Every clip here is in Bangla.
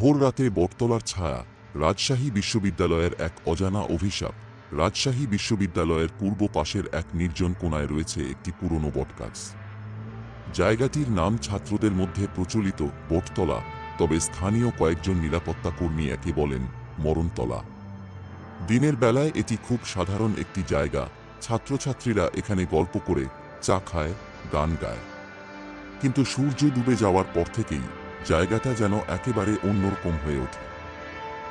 ভোর রাতে বটতলার ছায়া, রাজশাহী বিশ্ববিদ্যালয়ের এক অজানা অভিশাপ। রাজশাহী বিশ্ববিদ্যালয়ের পূর্ব পাশের এক নির্জন কোণায় রয়েছে একটি পুরনো বটগাছ। জায়গাটির নাম ছাত্রদের মধ্যে প্রচলিত বটতলা, তবে স্থানীয় কয়েকজন নিরাপত্তা কর্মী একে বলেন মরণতলা। দিনের বেলায় এটি খুব সাধারণ একটি জায়গা। ছাত্রছাত্রীরা এখানে গল্প করে, চা খায়, গান গায়। কিন্তু সূর্য ডুবে যাওয়ার পর থেকেই জায়গাটা যেন একেবারে অন্যরকম হয়ে ওঠে।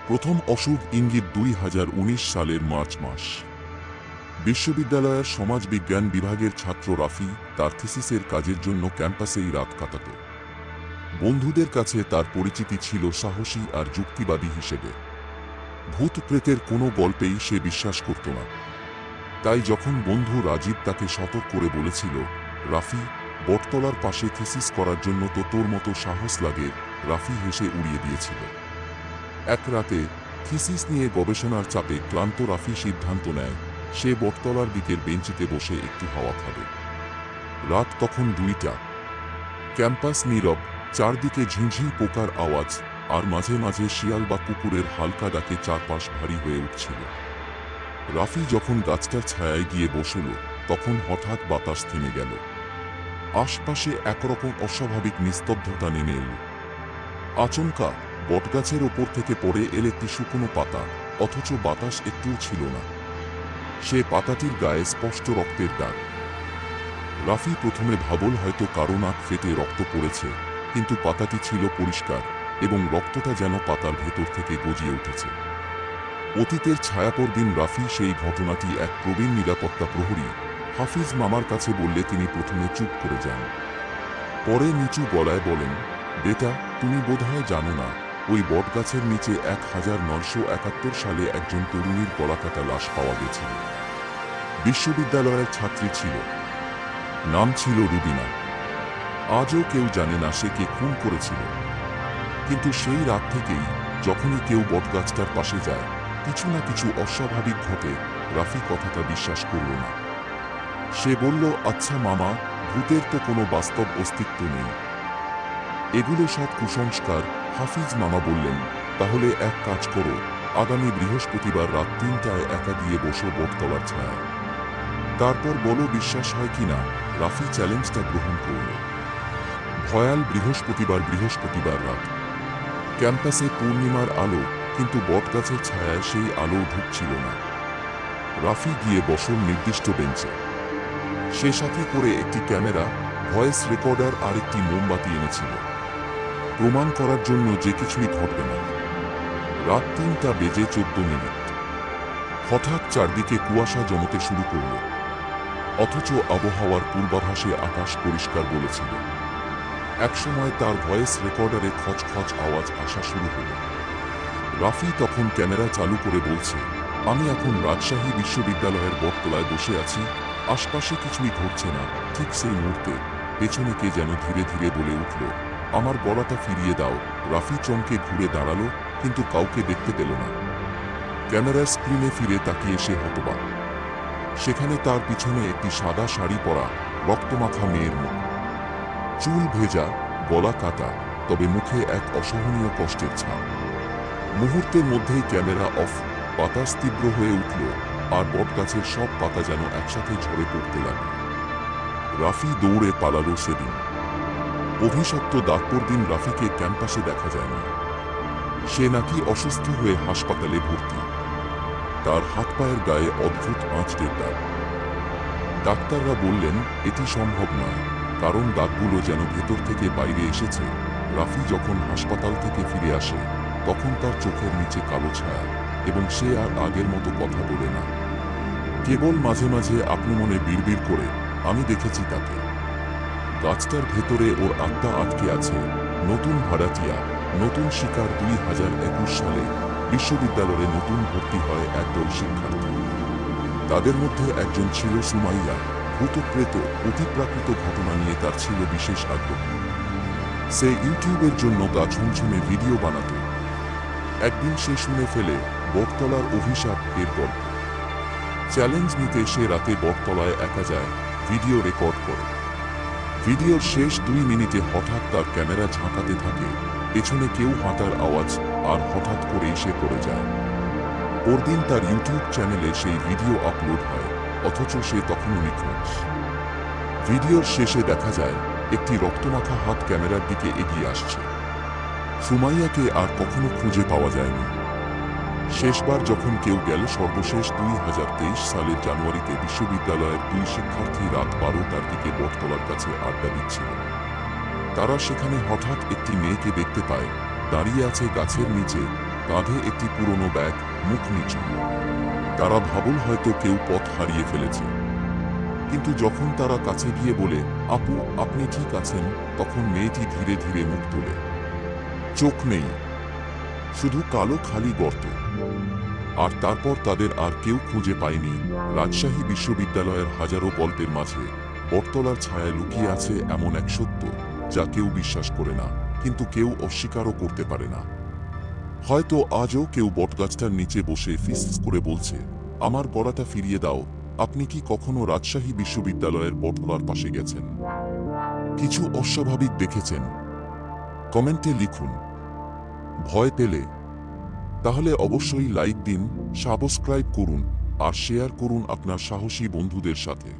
প্রথম অশুভ ইঙ্গিত 2019 সালের মার্চ মাস। বিশ্ববিদ্যালয়ের সমাজবিজ্ঞান বিভাগের ছাত্র রাফি তার থিসিসের কাজের জন্য ক্যাম্পাসেই রাত কাটাত। বন্ধুদের কাছে তার পরিচিতি ছিল সাহসী আর যুক্তিবাদী হিসেবে। ভূত প্রেতের কোনো গল্পেই সে বিশ্বাস করত না। তাই যখন বন্ধু রাজীব তাকে সতর্ক করে বলেছিল, রাফি, বটতলার পাশে থিসিস করার জন্য তো তোর মতো সাহস লাগে, রাফি হেসে উড়িয়ে দিয়েছিল। এক রাতে থিসিস নিয়ে গবেষণার চাপে ক্লান্ত রাফি সিদ্ধান্ত নেয় সে বটতলার দিকের বেঞ্চিতে বসে একটু হাওয়া খাবে। রাত তখন 2টা। ক্যাম্পাস নীরব, চারদিকে ঝিঁঝিঁ পোকার আওয়াজ, আর মাঝে মাঝে শিয়াল বা কুকুরের হালকা ডাকে চারপাশ ভারী হয়ে উঠছিল। রাফি যখন গাছটার ছায়ায় গিয়ে বসল, তখন হঠাৎ বাতাস থেমে গেল। আশপাশে একরকম অস্বাভাবিক নিস্তব্ধতা নেমে এল। আচমকা বটগাছের ওপর থেকে পড়ে এল একটি শুকনো পাতা, অথচ বাতাস একটুও ছিল না। সে পাতাটির গায়ে স্পষ্ট রক্তের দাগ। রাফি প্রথমে ভাবল হয়তো কারো নাক ফেটে রক্ত পড়েছে, কিন্তু পাতাটি ছিল পরিষ্কার এবং রক্তটা যেন পাতার ভেতর থেকে গজিয়ে উঠেছে। অতীতের ছায়াপরদিন রাফি সেই ঘটনাটি এক প্রবীণ নিরাপত্তা প্রহরী হাফিজ মামার কাছে বললে তিনি প্রথমে চুপ করে যান। পরে নিচু গলায় বলেন, বেটা, তুমি বোধহয় জানো না, ওই বটগাছের নিচে 1971 সালে একজন তরুণীর গলাকাটা লাশ পাওয়া গেছিল। বিশ্ববিদ্যালয়ের ছাত্রী ছিল, নাম ছিল রুবিনা। আজও কেউ জানে না সে কে খুন করেছিল। কিন্তু সেই রাত থেকেই যখনই কেউ বটগাছটার পাশে যায়, কিছু না কিছু অস্বাভাবিক ঘটে। রাফি কথাটা বিশ্বাস করল না। সে বলল, আচ্ছা মামা, ভূতের তো কোনো বাস্তব অস্তিত্ব নেই, এগুলো সব কুসংস্কার। হাফিজ মামা বললেন, তাহলে এক কাজ করো, আগামী বৃহস্পতিবার রাত 3টায় একা দিয়ে বসো বটতলার ছায়ায়। তারপর বলো বিশ্বাস হয় কিনা। রাফি চ্যালেঞ্জটা গ্রহণ করল। ভয়াল বৃহস্পতিবার রাত। ক্যাম্পাসে পূর্ণিমার আলো, কিন্তু বটগাছের ছায়ায় সেই আলো ঢুকছিল না। রাফি গিয়ে বসল নির্দিষ্ট বেঞ্চে। সে সাথে করে একটি ক্যামেরা, ভয়েস রেকর্ডার আর একটি মোমবাতি এনেছিল, প্রমাণ করার জন্য যে কিছুই ঘটবে না। রাত 3:14। হঠাৎ চারদিকে কুয়াশা জমতে শুরু করল, অথচ আবহাওয়ার পূর্বাভাসে আকাশ পরিষ্কার বলেছিল। একসময় তার ভয়েস রেকর্ডারে খচখচ আওয়াজ আসা শুরু হল। রাফি তখন ক্যামেরা চালু করে বলছে, আমি এখন রাজশাহী বিশ্ববিদ্যালয়ের বটতলায় বসে আছি, আশপাশে কিছুই ঘটছে না। ঠিক সেই মুহূর্তে পেছনে কে যেন ধীরে ধীরে বলে উঠল, আমার গলাটা ফিরিয়ে দাও। রাফি চমকে ঘুরে দাঁড়ালো, কিন্তু কাউকে দেখতে পেল না। ক্যামেরার স্ক্রিনে ফিরে তাকিয়ে সে হতবাক। সেখানে তার পিছনে একটি সাদা শাড়ি পরা রক্তমাখা মেয়ের মুখ। চুল ভেজা, গলা কাটা, তবে মুখে এক অসহনীয় কষ্টের ছাপ। মুহূর্তের মধ্যেই ক্যামেরা অফ, বাতাস তীব্র হয়ে উঠল, আর বটগাছের সব পাতা যেন একসাথে ঝরে পড়তে লাগল। রাফি দৌড়ে পালালো সেদিন। অভিশপ্ত তারপর দিন রাফিকে ক্যাম্পাসে দেখা যায়নি। সে নাকি অসুস্থ হয়ে হাসপাতালে ভর্তি। তার হাত পায়ের গায়ে অদ্ভুত আঁচড়ের দাগ। ডাক্তাররা বললেন এটি সম্ভব নয়, কারণ দাগগুলো যেন ভেতর থেকে বাইরে এসেছে। রাফি যখন হাসপাতাল থেকে ফিরে আসে, তখন তার চোখের নিচে কালো ছায়া, এবং সে আর আগের মতো কথা বলে না। কেবল মাঝে মাঝে আপনি মনে বিড়বিড় করে, আমি দেখেছি তাকে। গাছটার ভেতরে ওর আত্মা আটকে আছে। নতুন ভাড়াটিয়া, নতুন শিকার। 2021 সালে বিশ্ববিদ্যালয়ে নতুন ভর্তি হয় একদল শিক্ষার্থী। তাদের মধ্যে একজন ছিল সুমাইয়া। ভূতপ্রেত, অতিপ্রাকৃত ঘটনা নিয়ে তার ছিল বিশেষ আগ্রহ। সে ইউটিউবের জন্য গা ছমছমে ভিডিও বানাত। একদিন সে শুনে ফেলে বটতলার অভিশাপ এর গল্প। চ্যালেঞ্জ নিতে সে রাতে বটতলায় একা যায়, ভিডিও রেকর্ড করে। ভিডিওর শেষ 2 মিনিটে হঠাৎ তার ক্যামেরা ঝাঁকাতে থাকে, পেছনে কেউ হাঁটার আওয়াজ, আর হঠাৎ করেই সে পড়ে যায়। পরদিন তার ইউটিউব চ্যানেলে সেই ভিডিও আপলোড হয়, অথচ সে তখনও নিখোঁজ। ভিডিওর শেষে দেখা যায় একটি রক্তমাখা হাত ক্যামেরার দিকে এগিয়ে আসছে। সুমাইয়াকে আর কখনো খুঁজে পাওয়া যায়নি। শেষবার যখন কেউ গেল সর্বশেষ 2023 সালের জানুয়ারিতে বিশ্ববিদ্যালয়ের 2 শিক্ষার্থী রাত 12টার দিকে বটতলার কাছে আড্ডা দিচ্ছিল। তারা সেখানে হঠাৎ একটি মেয়েকে দেখতে পায়, দাঁড়িয়ে আছে গাছের নিচে, কাঁধে একটি পুরনো ব্যাগ, মুখ নিচু। তারা ভাবল হয়তো কেউ পথ হারিয়ে ফেলেছে। কিন্তু যখন তারা কাছে গিয়ে বলে, আপু আপনি ঠিক আছেন, তখন মেয়েটি ধীরে ধীরে মুখ তোলে। চোখ নেই, শুধু কালো খালি গর্ত। আর তারপর তাদের আর কেউ খুঁজে পায়নি। রাজশাহী বিশ্ববিদ্যালয়ের হাজারো গল্পের মাঝে বটতলার ছায়ায় লুকিয়ে আছে এমন এক সত্য, যা কেউ বিশ্বাস করে না, কিন্তু কেউ অস্বীকারও করতে পারে না। হয়তো আজও কেউ বটগাছটার নিচে বসে ফিস করে বলছে, আমার গলাটা ফিরিয়ে দাও। আপনি কি কখনো রাজশাহী বিশ্ববিদ্যালয়ের বটতলার পাশে গেছেন? কিছু অস্বাভাবিক দেখেছেন? কমেন্টে লিখুন। ভয় পেলে তাহলে অবশ্যই লাইক দিন, সাবস্ক্রাইব করুন আর শেয়ার করুন আপনার সাহসী বন্ধুদের সাথে।